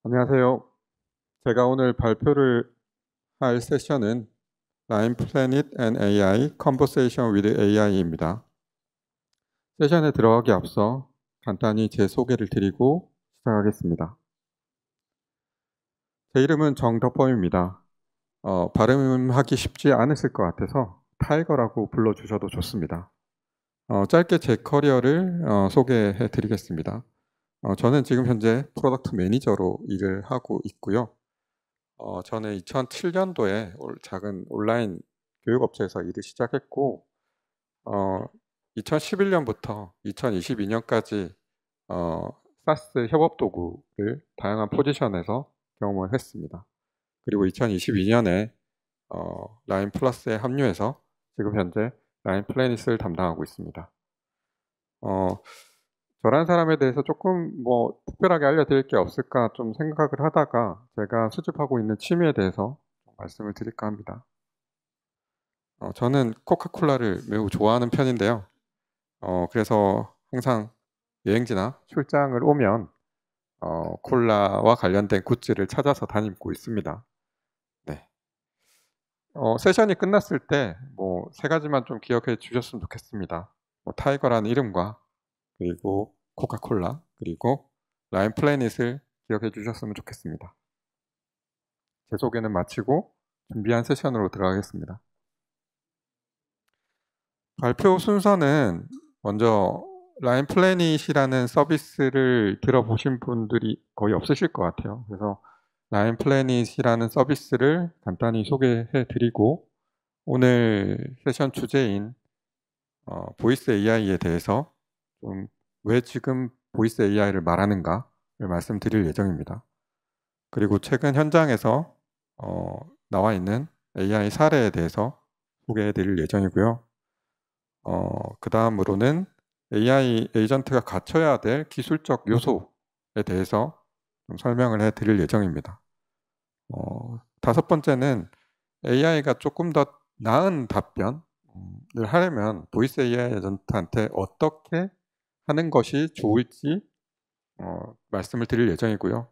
안녕하세요. 제가 오늘 발표를 할 세션은 Line Planet and AI Conversation with AI입니다. 세션에 들어가기 앞서 간단히 제 소개를 드리고 시작하겠습니다. 제 이름은 정덕범입니다. 발음하기 쉽지 않으실 것 같아서 타이거라고 불러주셔도 좋습니다. 짧게 제 커리어를 소개해 드리겠습니다. 저는 지금 현재 프로덕트 매니저로 일을 하고 있고요. 저는 2007년도에 작은 온라인 교육업체에서 일을 시작했고 2011년부터 2022년까지 사스 협업 도구를 다양한 포지션에서 경험을 했습니다. 그리고 2022년에 라인 플러스에 합류해서 지금 현재 라인 플래닛을 담당하고 있습니다. 저라는 사람에 대해서 조금 특별하게 알려드릴 게 없을까 좀 생각을 하다가 제가 수집하고 있는 취미에 대해서 말씀을 드릴까 합니다. 저는 코카콜라를 매우 좋아하는 편인데요. 그래서 항상 여행지나 출장을 오면 콜라와 관련된 굿즈를 찾아서 다니고 있습니다. 네. 세션이 끝났을 때 세 가지만 좀 기억해 주셨으면 좋겠습니다. 타이거라는 이름과 그리고 코카콜라 그리고 라인 플래닛을 기억해 주셨으면 좋겠습니다. 제 소개는 마치고 준비한 세션으로 들어가겠습니다. 발표 순서는 먼저 라인 플래닛이라는 서비스를 들어보신 분들이 거의 없으실 것 같아요. 그래서 라인 플래닛이라는 서비스를 간단히 소개해 드리고 오늘 세션 주제인 보이스 AI에 대해서 좀 왜 지금 보이스 AI를 말하는가를 말씀드릴 예정입니다. 그리고 최근 현장에서 나와 있는 AI 사례에 대해서 소개해 드릴 예정이고요. 그 다음으로는 AI 에이전트가 갖춰야 될 기술적 요소에 대해서 좀 설명을 해 드릴 예정입니다. 다섯 번째는 AI가 조금 더 나은 답변을 하려면 보이스 AI 에이전트한테 어떻게 하는 것이 좋을지 말씀을 드릴 예정이고요.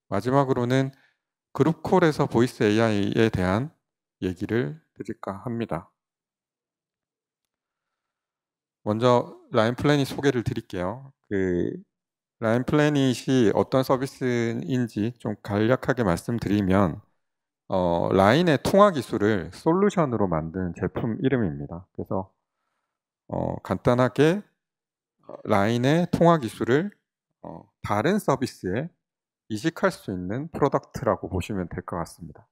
마지막으로는 그룹콜에서 보이스 AI에 대한 얘기를 드릴까 합니다. 먼저 라인 플래닛 소개를 드릴게요. 라인 플래닛이 어떤 서비스인지 좀 간략하게 말씀드리면 라인의 통화 기술을 솔루션으로 만든 제품 이름입니다. 그래서 간단하게 라인의 통화 기술을 다른 서비스에 이식할 수 있는 프로덕트라고 보시면 될 것 같습니다.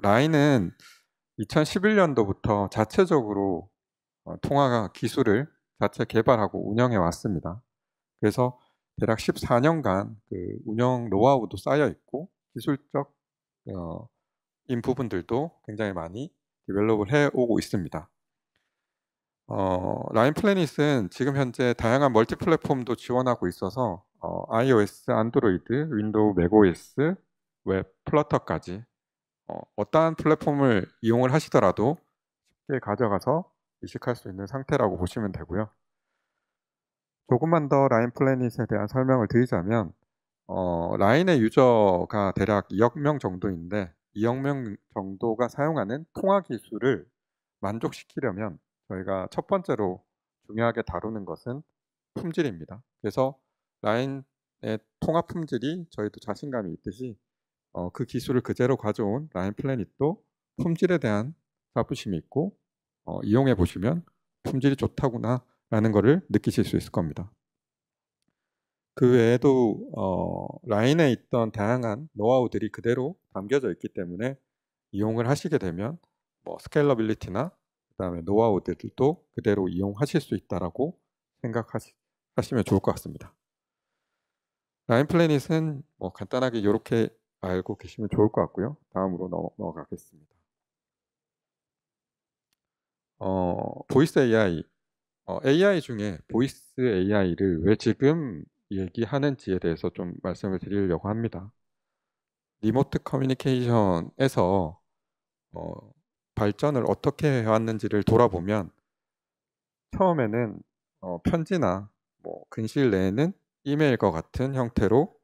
라인은 2011년도부터 자체적으로 통화 기술을 자체 개발하고 운영해 왔습니다. 그래서 대략 14년간 그 운영 노하우도 쌓여 있고 기술적 인 부분들도 굉장히 많이 디벨롭을 해오고 있습니다. 라인 플래닛은 지금 현재 다양한 멀티 플랫폼도 지원하고 있어서 iOS, 안드로이드, 윈도우, 맥OS, 웹, 플러터까지 어떠한 플랫폼을 이용을 하시더라도 쉽게 가져가서 이식할 수 있는 상태라고 보시면 되고요. 조금만 더 라인 플래닛에 대한 설명을 드리자면 라인의 유저가 대략 2억 명 정도인데 2억 명 정도가 사용하는 통화 기술을 만족시키려면 저희가 첫 번째로 중요하게 다루는 것은 품질입니다. 그래서 라인의 통화 품질이 저희도 자신감이 있듯이 그 기술을 그대로 가져온 라인 플래닛도 품질에 대한 자부심이 있고 이용해 보시면 품질이 좋다구나 라는 것을 느끼실 수 있을 겁니다. 그 외에도 라인에 있던 다양한 노하우들이 그대로 담겨져 있기 때문에 이용을 하시게 되면 스케일러빌리티나 그다음에 노하우들도 그대로 이용하실 수 있다라고 생각하시면 좋을 것 같습니다. 라인 플래닛은 간단하게 이렇게 알고 계시면 좋을 것 같고요. 다음으로 넘어가겠습니다. 보이스 AI, AI 중에 보이스 AI를 왜 지금 얘기하는지에 대해서 좀 말씀을 드리려고 합니다. 리모트 커뮤니케이션에서 발전을 어떻게 해왔는지를 돌아보면 처음에는 편지나 근시일 내에는 이메일과 같은 형태로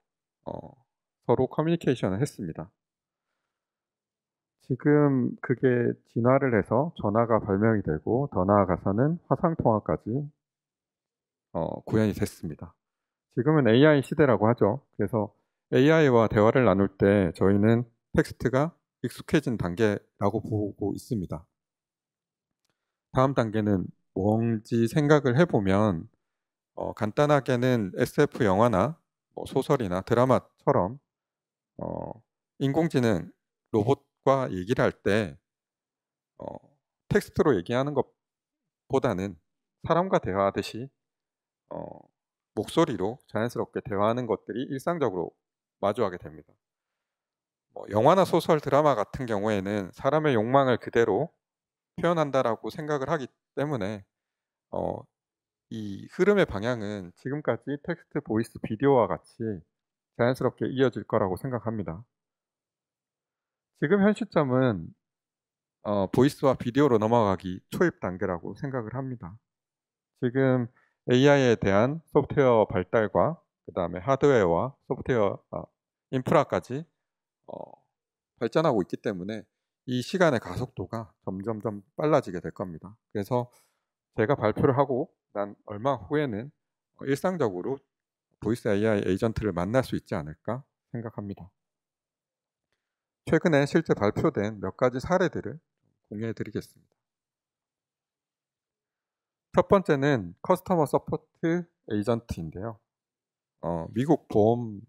서로 커뮤니케이션을 했습니다. 지금 그게 진화를 해서 전화가 발명이 되고 더 나아가서는 화상통화까지 구현이 됐습니다. 지금은 AI 시대라고 하죠. 그래서 AI와 대화를 나눌 때 저희는 텍스트가 익숙해진 단계라고 보고 있습니다. 다음 단계는 뭔지 생각을 해보면 간단하게는 SF 영화나 소설이나 드라마처럼 인공지능 로봇과 얘기를 할 때 텍스트로 얘기하는 것보다는 사람과 대화하듯이 목소리로 자연스럽게 대화하는 것들이 일상적으로 마주하게 됩니다. 영화나 소설, 드라마 같은 경우에는 사람의 욕망을 그대로 표현한다라고 생각을 하기 때문에 이 흐름의 방향은 지금까지 텍스트, 보이스, 비디오와 같이 자연스럽게 이어질 거라고 생각합니다. 지금 현 시점은 보이스와 비디오로 넘어가기 초입 단계라고 생각을 합니다. 지금 AI에 대한 소프트웨어 발달과 그 다음에 하드웨어와 소프트웨어 인프라까지 발전하고 있기 때문에 이 시간의 가속도가 점점점 빨라지게 될 겁니다. 그래서 제가 발표를 하고 난 얼마 후에는 일상적으로 보이스 AI 에이전트를 만날 수 있지 않을까 생각합니다. 최근에 실제 발표된 몇 가지 사례들을 공유해 드리겠습니다. 첫 번째는 커스터머 서포트 에이전트인데요. 미국 보험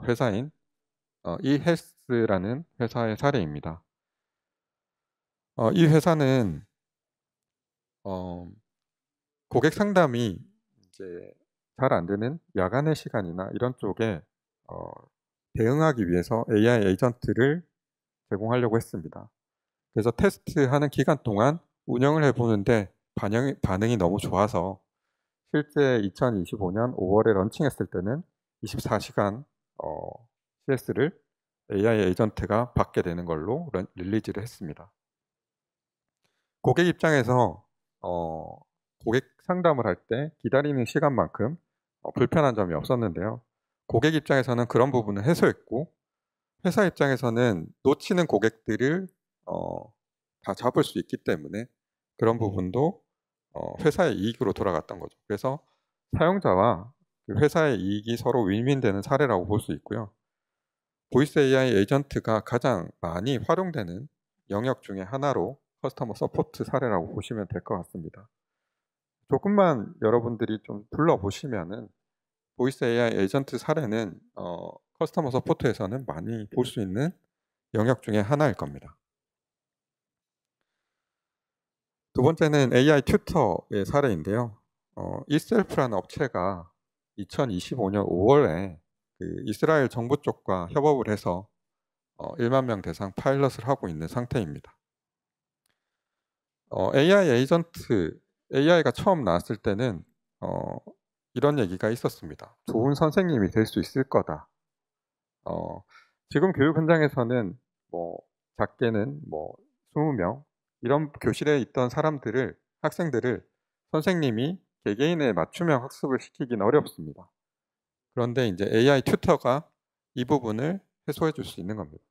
회사인 e헬스라는 회사의 사례입니다. 이 회사는 고객 상담이 이제 잘 안 되는 야간의 시간이나 이런 쪽에 대응하기 위해서 AI 에이전트를 제공하려고 했습니다. 그래서 테스트하는 기간 동안 운영을 해보는데 반응이 너무 좋아서 실제 2025년 5월에 런칭했을 때는 24시간 CS를 AI 에이전트가 받게 되는 걸로 릴리즈를 했습니다. 고객 입장에서 고객 상담을 할 때 기다리는 시간만큼 불편한 점이 없었는데요. 고객 입장에서는 그런 부분을 해소했고 회사 입장에서는 놓치는 고객들을 다 잡을 수 있기 때문에 그런 부분도 회사의 이익으로 돌아갔던 거죠. 그래서 사용자와 회사의 이익이 서로 윈윈되는 사례라고 볼 수 있고요. 보이스 AI 에이전트가 가장 많이 활용되는 영역 중에 하나로 커스터머 서포트 사례라고 보시면 될 것 같습니다. 조금만 여러분들이 좀 둘러보시면은 보이스 AI 에이전트 사례는 커스터머 서포트에서는 많이 볼 수 있는 영역 중에 하나일 겁니다. 두 번째는 AI 튜터의 사례인데요. 이셀프라는 업체가 2025년 5월에 그 이스라엘 정부 쪽과 협업을 해서 1만 명 대상 파일럿을 하고 있는 상태입니다. AI 에이전트, AI가 처음 나왔을 때는 이런 얘기가 있었습니다. 좋은 선생님이 될 수 있을 거다. 지금 교육 현장에서는 작게는 20명 이런 교실에 있던 학생들을 선생님이 개개인의 맞춤형 학습을 시키기는 어렵습니다. 그런데 이제 AI 튜터가 이 부분을 해소해 줄 수 있는 겁니다.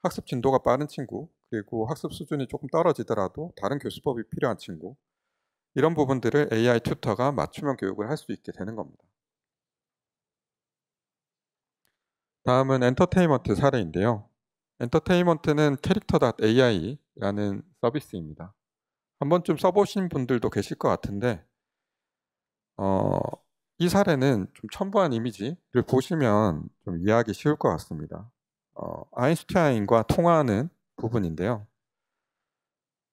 학습 진도가 빠른 친구, 그리고 학습 수준이 조금 떨어지더라도 다른 교수법이 필요한 친구, 이런 부분들을 AI 튜터가 맞춤형 교육을 할 수 있게 되는 겁니다. 다음은 엔터테인먼트 사례인데요. 엔터테인먼트는 캐릭터.ai라는 서비스입니다. 한 번쯤 써보신 분들도 계실 것 같은데 이 사례는 좀 첨부한 이미지를 보시면 좀 이해하기 쉬울 것 같습니다. 아인슈타인과 통화하는 부분인데요.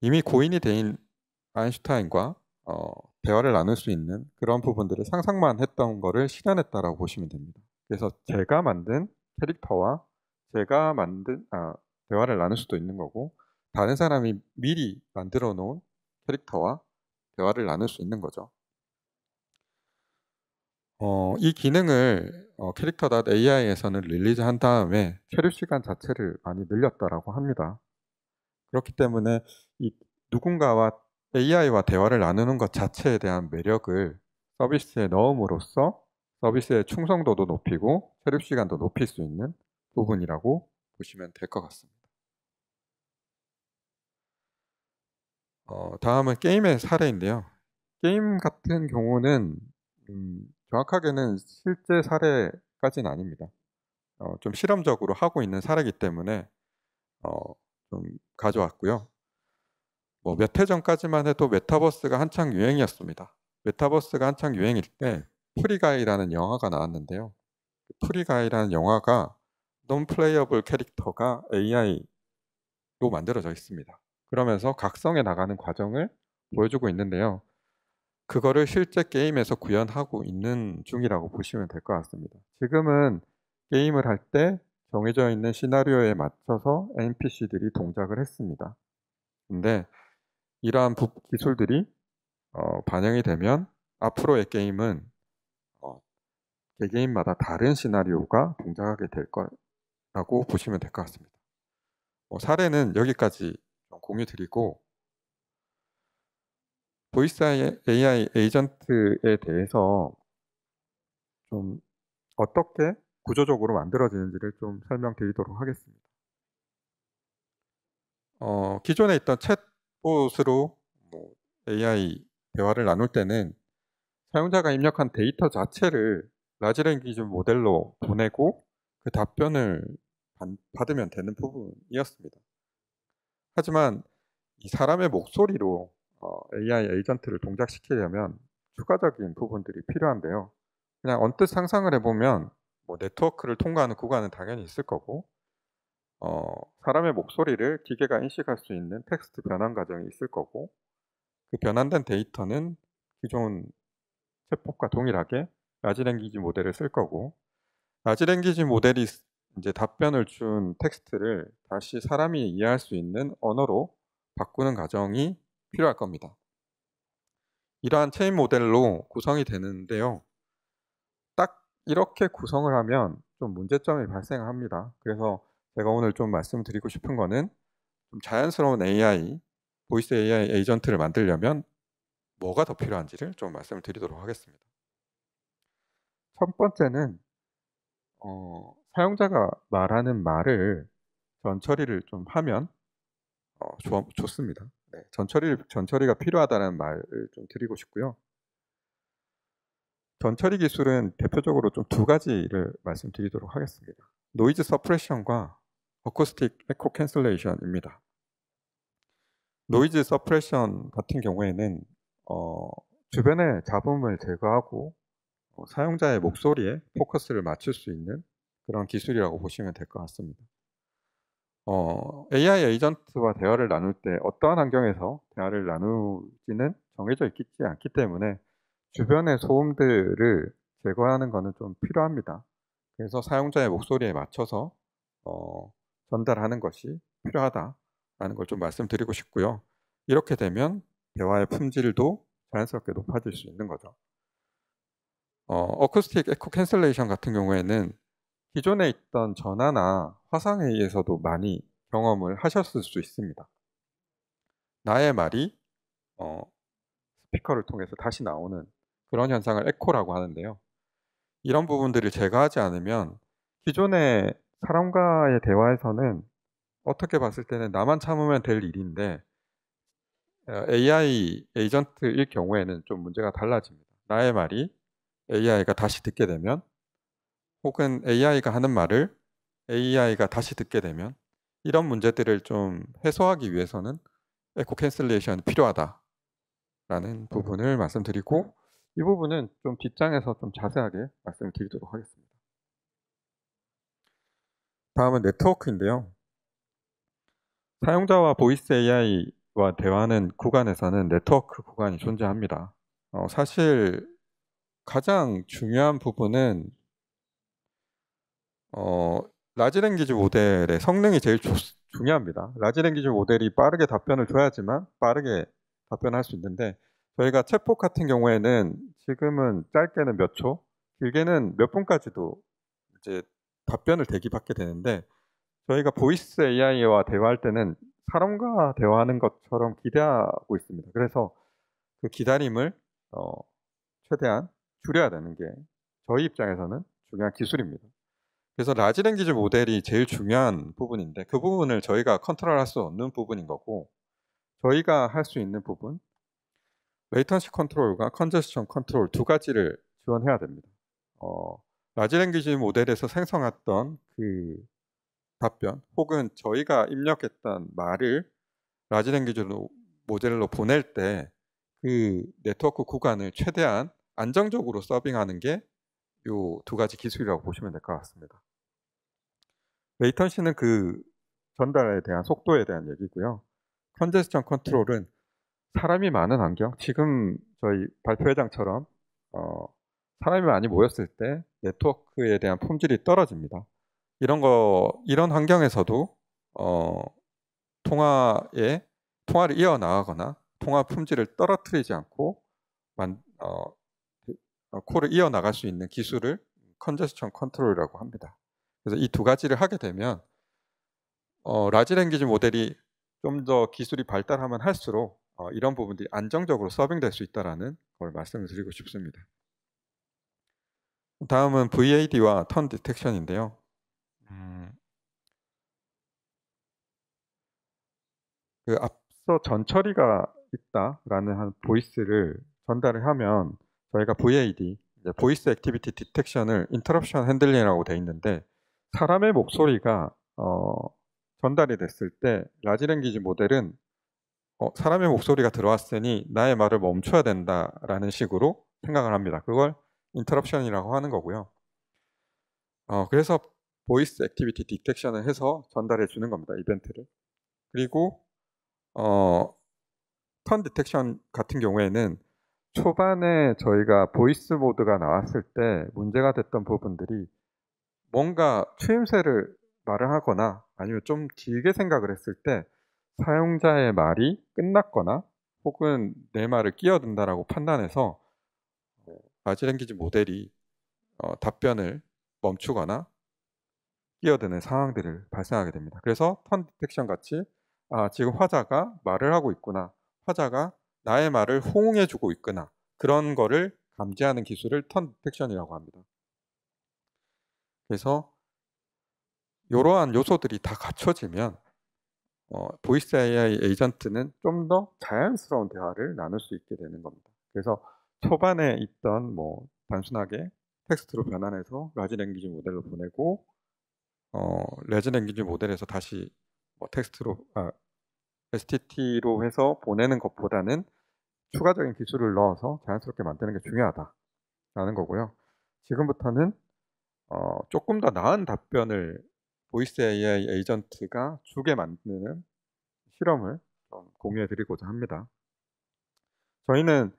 이미 고인이 된 아인슈타인과 대화를 나눌 수 있는 그런 부분들을 상상만 했던 거를 실현했다라고 보시면 됩니다. 그래서 제가 만든 캐릭터와 제가 만든 대화를 나눌 수도 있는 거고 다른 사람이 미리 만들어 놓은 캐릭터와 대화를 나눌 수 있는 거죠. 이 기능을 캐릭터.ai에서는 릴리즈한 다음에 체류 시간 자체를 많이 늘렸다라고 합니다. 그렇기 때문에 이 누군가와 AI와 대화를 나누는 것 자체에 대한 매력을 서비스에 넣음으로써 서비스의 충성도도 높이고 체류 시간도 높일 수 있는 부분이라고 보시면 될 것 같습니다. 다음은 게임의 사례인데요. 게임 같은 경우는 정확하게는 실제 사례까지는 아닙니다. 좀 실험적으로 하고 있는 사례이기 때문에 좀 가져왔고요. 몇 해 전까지만 해도 메타버스가 한창 유행이었습니다. 메타버스가 한창 유행일 때 프리가이라는 영화가 나왔는데요. 프리가이라는 영화가 논플레이어블 캐릭터가 AI로 만들어져 있습니다. 그러면서 각성해 나가는 과정을 보여주고 있는데요. 그거를 실제 게임에서 구현하고 있는 중이라고 보시면 될 것 같습니다. 지금은 게임을 할 때 정해져 있는 시나리오에 맞춰서 NPC들이 동작을 했습니다. 근데 이러한 기술들이 반영이 되면 앞으로의 게임은 개개인마다 다른 시나리오가 동작하게 될 거라고 보시면 될 것 같습니다. 사례는 여기까지 공유 드리고, 보이스 AI 에이전트에 대해서 좀 어떻게 구조적으로 만들어지는지를 좀 설명드리도록 하겠습니다. 기존에 있던 챗봇으로 AI 대화를 나눌 때는 사용자가 입력한 데이터 자체를 라지 랭귀지 모델로 보내고 그 답변을 받으면 되는 부분이었습니다. 하지만 이 사람의 목소리로 AI 에이전트를 동작시키려면 추가적인 부분들이 필요한데요. 그냥 언뜻 상상을 해보면 네트워크를 통과하는 구간은 당연히 있을 거고, 사람의 목소리를 기계가 인식할 수 있는 텍스트 변환 과정이 있을 거고, 그 변환된 데이터는 기존 챗봇과 동일하게 라지 랭귀지 모델을 쓸 거고, 라지 랭귀지 모델이 이제 답변을 준 텍스트를 다시 사람이 이해할 수 있는 언어로 바꾸는 과정이 필요할 겁니다. 이러한 체인 모델로 구성이 되는데요. 딱 이렇게 구성을 하면 좀 문제점이 발생합니다. 그래서 제가 오늘 좀 말씀드리고 싶은 거는 좀 자연스러운 AI, 보이스 AI 에이전트를 만들려면 뭐가 더 필요한지를 좀 말씀을 드리도록 하겠습니다. 첫 번째는 사용자가 말하는 말을 전처리를 좀 하면 좋습니다. 네, 전처리가 필요하다는 말을 좀 드리고 싶고요. 전처리 기술은 대표적으로 좀 두 가지를 말씀드리도록 하겠습니다. 노이즈 서프레션과 어쿠스틱 에코 캔슬레이션입니다. 노이즈 서프레션 같은 경우에는 주변의 잡음을 제거하고 사용자의 목소리에 포커스를 맞출 수 있는 그런 기술이라고 보시면 될 것 같습니다. AI 에이전트와 대화를 나눌 때 어떠한 환경에서 대화를 나누지는 정해져 있지 않기 때문에 주변의 소음들을 제거하는 것은 좀 필요합니다. 그래서 사용자의 목소리에 맞춰서 전달하는 것이 필요하다라는 걸 좀 말씀드리고 싶고요. 이렇게 되면 대화의 품질도 자연스럽게 높아질 수 있는 거죠. 어쿠스틱 에코 캔슬레이션 같은 경우에는 기존에 있던 전화나 화상에 의해서도 많이 경험을 하셨을 수 있습니다. 나의 말이 스피커를 통해서 다시 나오는 그런 현상을 에코라고 하는데요. 이런 부분들을 제거하지 않으면 기존의 사람과의 대화에서는 어떻게 봤을 때는 나만 참으면 될 일인데 AI 에이전트일 경우에는 좀 문제가 달라집니다. 나의 말이 AI가 다시 듣게 되면, 혹은 AI가 하는 말을 AI가 다시 듣게 되면, 이런 문제들을 좀 해소하기 위해서는 에코 캔슬레이션이 필요하다라는 부분을 말씀드리고, 이 부분은 좀 뒷장에서 좀 자세하게 말씀을 드리도록 하겠습니다. 다음은 네트워크인데요. 사용자와 보이스 AI와 대화하는 구간에서는 네트워크 구간이 존재합니다. 사실 가장 중요한 부분은 라지 랭귀지 모델의 성능이 제일 중요합니다. 라지 랭귀지 모델이 빠르게 답변을 줘야지만 빠르게 답변할 수 있는데, 저희가 챗봇 같은 경우에는 지금은 짧게는 몇 초, 길게는 몇 분까지도 이제 답변을 대기받게 되는데, 저희가 보이스 AI와 대화할 때는 사람과 대화하는 것처럼 기대하고 있습니다. 그래서 그 기다림을 최대한 줄여야 되는 게 저희 입장에서는 중요한 기술입니다. 그래서 라지 랭귀지 모델이 제일 중요한 부분인데 그 부분을 저희가 컨트롤할 수 없는 부분인 거고, 저희가 할 수 있는 부분, 레이턴시 컨트롤과 컨제스션 컨트롤 두 가지를 지원해야 됩니다. 라지 랭귀지 모델에서 생성했던 그 답변 혹은 저희가 입력했던 말을 라지 랭귀지 모델로 보낼 때 그 네트워크 구간을 최대한 안정적으로 서빙하는 게 이 두 가지 기술이라고 보시면 될 것 같습니다. 레이턴시는 그 전달에 대한 속도에 대한 얘기고요. 컨제스션 컨트롤은 사람이 많은 환경, 지금 저희 발표회장처럼 사람이 많이 모였을 때 네트워크에 대한 품질이 떨어집니다. 이런 환경에서도 통화를 이어나가거나 통화 품질을 떨어뜨리지 않고 콜을 이어나갈 수 있는 기술을 컨제스션 컨트롤이라고 합니다. 그래서 이 두 가지를 하게 되면 라지 랭귀지 모델이 좀 더 기술이 발달하면 할수록 이런 부분들이 안정적으로 서빙될 수 있다는 걸 말씀을 드리고 싶습니다. 다음은 VAD와 턴 디텍션인데요. 그 앞서 전처리가 있다라는 한 보이스를 전달을 하면 저희가 VAD, 보이스 액티비티 디텍션을 인터럽션 핸들링이라고 되어 있는데, 사람의 목소리가 전달이 됐을 때 라지 랭귀지 모델은 사람의 목소리가 들어왔으니 나의 말을 멈춰야 된다라는 식으로 생각을 합니다. 그걸 인터럽션이라고 하는 거고요. 그래서 보이스 액티비티 디텍션을 해서 전달해 주는 겁니다. 이벤트를. 그리고 턴 디텍션 같은 경우에는 초반에 저희가 보이스 모드가 나왔을 때 문제가 됐던 부분들이 뭔가 추임새를 말을 하거나 아니면 좀 길게 생각을 했을 때 사용자의 말이 끝났거나 혹은 내 말을 끼어든다라고 판단해서 라지 랭귀지 모델이 답변을 멈추거나 끼어드는 상황들을 발생하게 됩니다. 그래서 턴 디텍션 같이 지금 화자가 말을 하고 있구나, 화자가 나의 말을 호응해주고 있구나, 그런 거를 감지하는 기술을 턴 디텍션이라고 합니다. 그래서 이러한 요소들이 다 갖춰지면 보이스 AI 에이전트는 좀 더 자연스러운 대화를 나눌 수 있게 되는 겁니다. 그래서 초반에 있던 단순하게 텍스트로 변환해서 라지 랭귀지 모델로 보내고 라지 랭귀지 모델에서 다시 텍스트로 STT로 해서 보내는 것보다는 추가적인 기술을 넣어서 자연스럽게 만드는 게 중요하다라는 거고요. 지금부터는 조금 더 나은 답변을 보이스 AI 에이전트가 주게 만드는 실험을 좀 공유해 드리고자 합니다. 저희는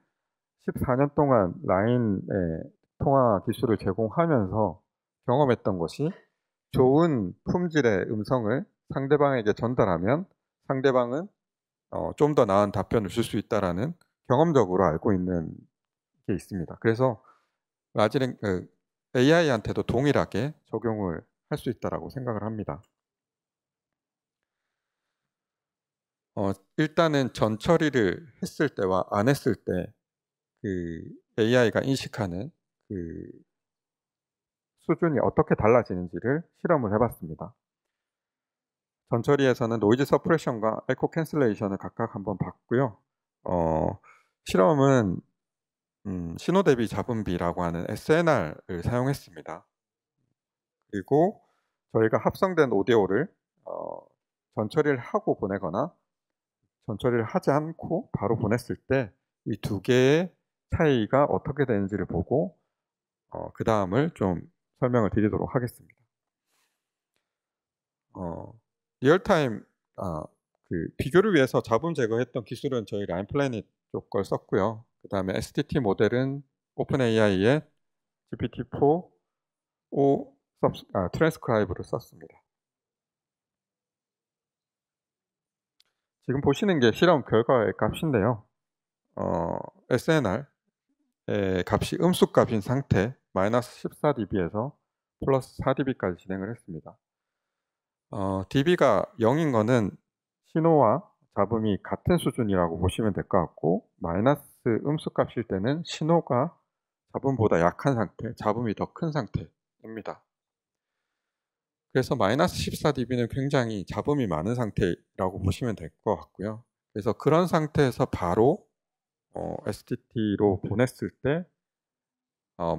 14년 동안 라인의 통화 기술을 제공하면서 경험했던 것이, 좋은 품질의 음성을 상대방에게 전달하면 상대방은 좀 더 나은 답변을 줄 수 있다라는 경험적으로 알고 있는 게 있습니다. 그래서 AI한테도 동일하게 적용을 할 수 있다라고 생각을 합니다. 일단은 전처리를 했을 때와 안 했을 때 그 AI가 인식하는 그 수준이 어떻게 달라지는지를 실험을 해봤습니다. 전처리에서는 노이즈 서프레션과 에코 캔슬레이션을 각각 한번 봤고요. 실험은 신호 대비 잡음비라고 하는 SNR을 사용했습니다. 그리고 저희가 합성된 오디오를 전처리를 하고 보내거나 전처리를 하지 않고 바로 보냈을 때 이 두 개의 차이가 어떻게 되는지를 보고 그 다음을 좀 설명을 드리도록 하겠습니다. 리얼타임 그 비교를 위해서 잡음 제거했던 기술은 저희 라인 플래닛 쪽 걸 썼고요. 그 다음에 STT 모델은 오픈AI의 GPT-4 트랜스크라이브를 썼습니다. 지금 보시는 게 실험 결과의 값인데요. SNR의 값이 음수값인 상태 마이너스 14dB에서 플러스 4dB까지 진행을 했습니다. dB가 0인 거는 신호와 잡음이 같은 수준이라고 보시면 될 것 같고, 마이너스 음수값일 때는 신호가 잡음보다 약한 상태, 잡음이 더 큰 상태입니다. 그래서 마이너스 14dB는 굉장히 잡음이 많은 상태라고 보시면 될 것 같고요. 그래서 그런 상태에서 바로 STT로 보냈을 때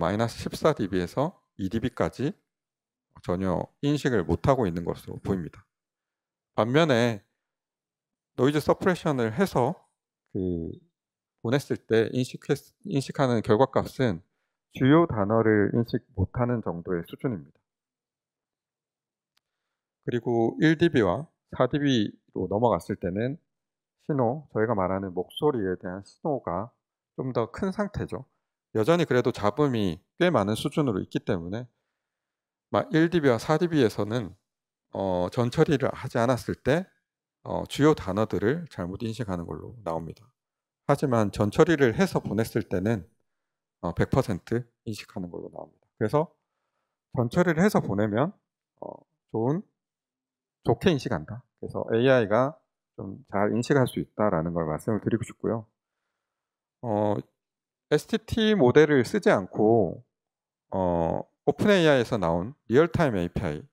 마이너스 14dB에서 2dB까지 전혀 인식을 못하고 있는 것으로 보입니다. 반면에 노이즈 서프레션을 해서 보냈을 때 인식하는 결과값은 주요 단어를 인식 못하는 정도의 수준입니다. 그리고 1dB와 4dB로 넘어갔을 때는 신호, 저희가 말하는 목소리에 대한 신호가 좀 더 큰 상태죠. 여전히 그래도 잡음이 꽤 많은 수준으로 있기 때문에 1dB와 4dB에서는 전처리를 하지 않았을 때 주요 단어들을 잘못 인식하는 걸로 나옵니다. 하지만 전처리를 해서 보냈을 때는 100% 인식하는 걸로 나옵니다. 그래서 전처리를 해서 보내면 좋게 인식한다. 그래서 AI가 좀 잘 인식할 수 있다라는 걸 말씀을 드리고 싶고요. STT 모델을 쓰지 않고 오픈AI에서 나온 리얼타임 API,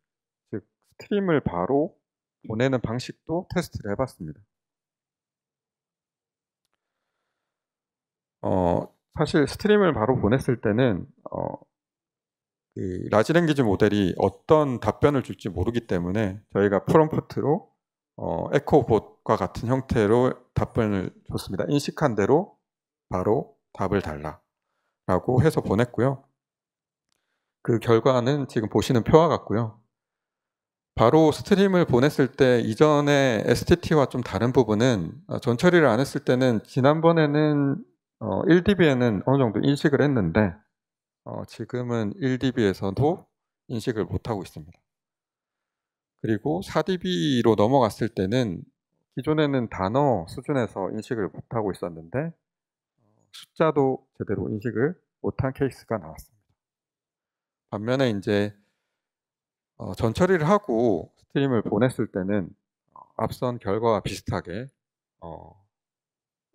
즉 스트림을 바로 보내는 방식도 테스트를 해봤습니다. 사실 스트림을 바로 보냈을 때는 라지 랭귀지 모델이 어떤 답변을 줄지 모르기 때문에 저희가 프롬프트로 에코봇과 같은 형태로 답변을 줬습니다. 인식한 대로 바로 답을 달라 라고 해서 보냈고요. 그 결과는 지금 보시는 표와 같고요. 바로 스트림을 보냈을 때 이전에 STT와 좀 다른 부분은 전처리를 안 했을 때는 지난번에는 1dB에는 어느 정도 인식을 했는데 지금은 1dB에서도 인식을 못하고 있습니다. 그리고 4dB로 넘어갔을 때는 기존에는 단어 수준에서 인식을 못하고 있었는데 숫자도 제대로 인식을 못한 케이스가 나왔습니다. 반면에 이제 전처리를 하고 스트림을 보냈을 때는 앞선 결과와 비슷하게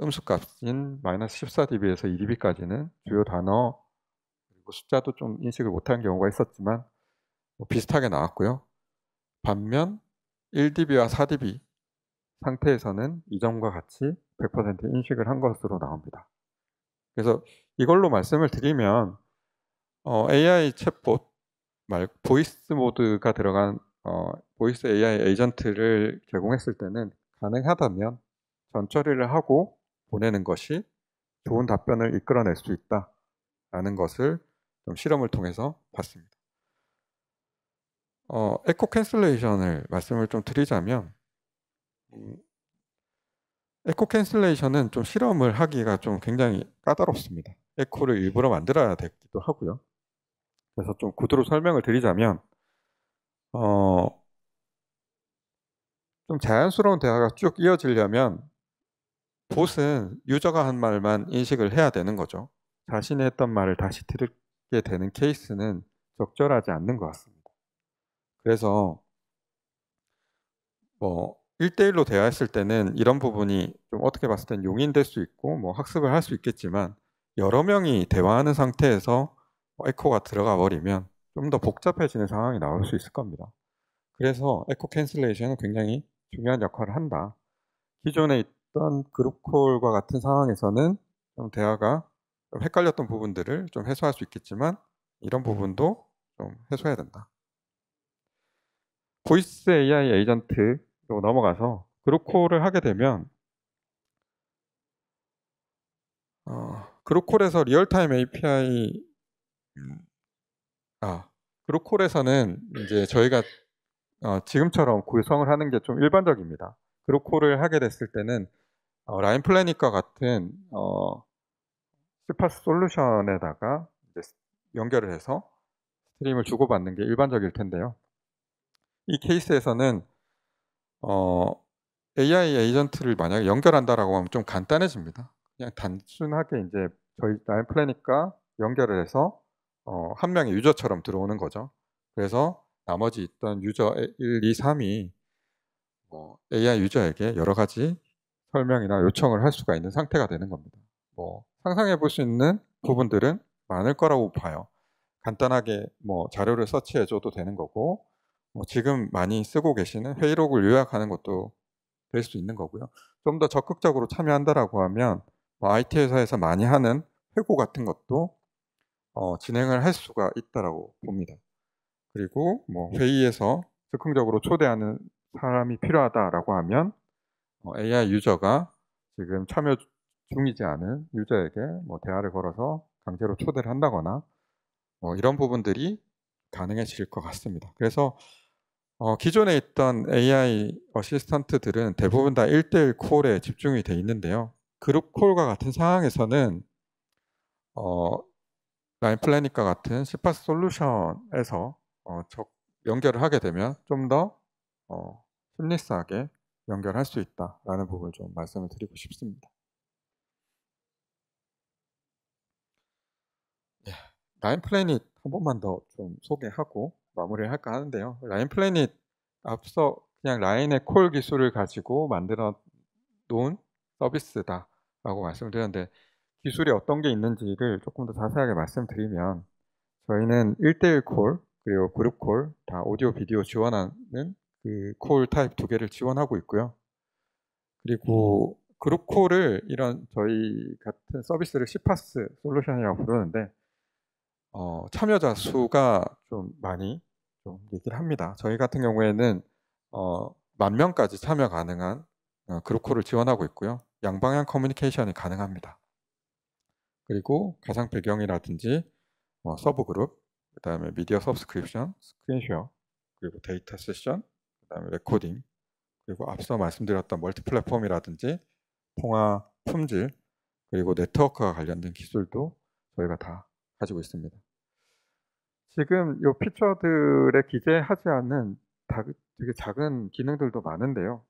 음수값인 마이너스 14dB에서 2dB까지는 주요 단어 그리고 숫자도 좀 인식을 못한 경우가 있었지만 비슷하게 나왔고요. 반면 1dB와 4dB 상태에서는 이전과 같이 100% 인식을 한 것으로 나옵니다. 그래서 이걸로 말씀을 드리면 AI 챗봇 보이스 모드가 들어간 보이스 AI 에이전트를 제공했을 때는 가능하다면 전처리를 하고 보내는 것이 좋은 답변을 이끌어낼 수 있다라는 것을 좀 실험을 통해서 봤습니다. 에코 캔슬레이션을 말씀을 좀 드리자면 에코 캔슬레이션은 좀 실험을 하기가 좀 굉장히 까다롭습니다. 에코를 일부러 만들어야 되기도 하고요. 그래서 좀 구두로 설명을 드리자면 좀 자연스러운 대화가 쭉 이어지려면 봇은 유저가 한 말만 인식을 해야 되는 거죠. 자신이 했던 말을 다시 들게 되는 케이스는 적절하지 않는 것 같습니다. 그래서 1대1로 대화했을 때는 이런 부분이 좀 어떻게 봤을 땐 용인될 수 있고 학습을 할 수 있겠지만 여러 명이 대화하는 상태에서 에코가 들어가 버리면 좀 더 복잡해지는 상황이 나올 수 있을 겁니다. 그래서 에코 캔슬레이션은 굉장히 중요한 역할을 한다. 기존에 있던 그룹콜과 같은 상황에서는 좀 대화가 좀 헷갈렸던 부분들을 좀 해소할 수 있겠지만 이런 부분도 좀 해소해야 된다. 보이스 AI 에이전트로 넘어가서 그룹콜을 하게 되면 그룹콜에서 리얼타임 API 그룹콜에서는 이제 저희가 지금처럼 구성을 하는 게 좀 일반적입니다. 그룹콜을 하게 됐을 때는 라인 플래닛과 같은 스파스 솔루션에다가 이제 연결을 해서 스트림을 주고받는 게 일반적일 텐데요. 이 케이스에서는 AI 에이전트를 만약에 연결한다라고 하면 좀 간단해집니다. 그냥 단순하게 이제 저희 라인 플래닛과 연결을 해서 한 명의 유저처럼 들어오는 거죠. 그래서 나머지 있던 유저 1, 2, 3이 AI 유저에게 여러 가지 설명이나 요청을 할 수가 있는 상태가 되는 겁니다. 상상해 볼 수 있는 부분들은 많을 거라고 봐요. 간단하게 뭐 자료를 서치해 줘도 되는 거고, 뭐 지금 많이 쓰고 계시는 회의록을 요약하는 것도 될 수 있는 거고요. 좀 더 적극적으로 참여한다라고 하면 뭐 IT 회사에서 많이 하는 회고 같은 것도 진행을 할 수가 있다라고 봅니다. 그리고 뭐 회의에서 즉흥적으로 초대하는 사람이 필요하다라고 하면 AI 유저가 지금 참여 중이지 않은 유저에게 뭐 대화를 걸어서 강제로 초대를 한다거나 이런 부분들이 가능해질 것 같습니다. 그래서 기존에 있던 AI 어시스턴트들은 대부분 다 1대1 콜에 집중이 돼 있는데요. 그룹 콜과 같은 상황에서는 어, 라인 플래닛과 같은 CPaaS 솔루션에서 연결을 하게 되면 좀 더 심리스하게 연결할 수 있다라는 부분을 좀 말씀을 드리고 싶습니다. 예, 라인 플래닛 한 번만 더 좀 소개하고 마무리를 할까 하는데요. 라인 플래닛 앞서 그냥 라인의 콜 기술을 가지고 만들어 놓은 서비스다라고 말씀을 드렸는데, 기술이 어떤 게 있는지를 조금 더 자세하게 말씀드리면, 저희는 1대1 콜 그리고 그룹 콜 다 오디오 비디오 지원하는 그 콜 타입 두 개를 지원하고 있고요. 그리고 그룹 콜을 이런 저희 같은 서비스를 CPaaS 솔루션이라고 부르는데 참여자 수가 좀 많이 좀 얘기를 합니다. 저희 같은 경우에는 10,000명까지 참여 가능한 그룹 콜을 지원하고 있고요. 양방향 커뮤니케이션이 가능합니다. 그리고 가상 배경이라든지 서브 그룹, 그다음에 미디어 서브스크립션, 스크린쉐어, 그리고 데이터 세션, 그다음에 레코딩, 그리고 앞서 말씀드렸던 멀티 플랫폼이라든지 통화 품질, 그리고 네트워크와 관련된 기술도 저희가 다 가지고 있습니다. 지금 이 피처들에 기재하지 않는 되게 작은 기능들도 많은데요.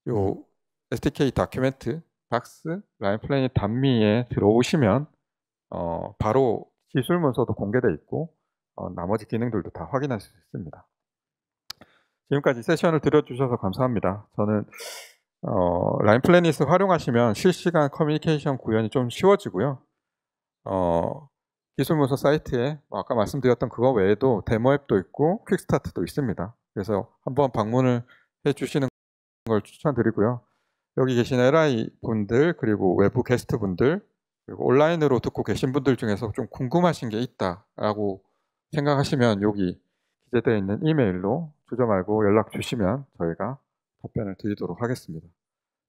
요 SDK 다큐멘트, 박스, 라인 플래닛 단미에 들어오시면 바로 기술 문서도 공개되어 있고 나머지 기능들도 다 확인할 수 있습니다. 지금까지 세션을 들어주셔서 감사합니다. 저는 라인 플래닛을 활용하시면 실시간 커뮤니케이션 구현이 좀 쉬워지고요. 기술 문서 사이트에 아까 말씀드렸던 그거 외에도 데모 앱도 있고 퀵스타트도 있습니다. 그래서 한번 방문을 해주시는 걸 추천드리고요. 여기 계신 LI 분들, 그리고 외부 게스트 분들, 그리고 온라인으로 듣고 계신 분들 중에서 좀 궁금하신 게 있다라고 생각하시면 여기 기재되어 있는 이메일로 주저 말고 연락 주시면 저희가 답변을 드리도록 하겠습니다.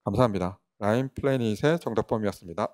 감사합니다. 라인 플래닛의 정답범이었습니다.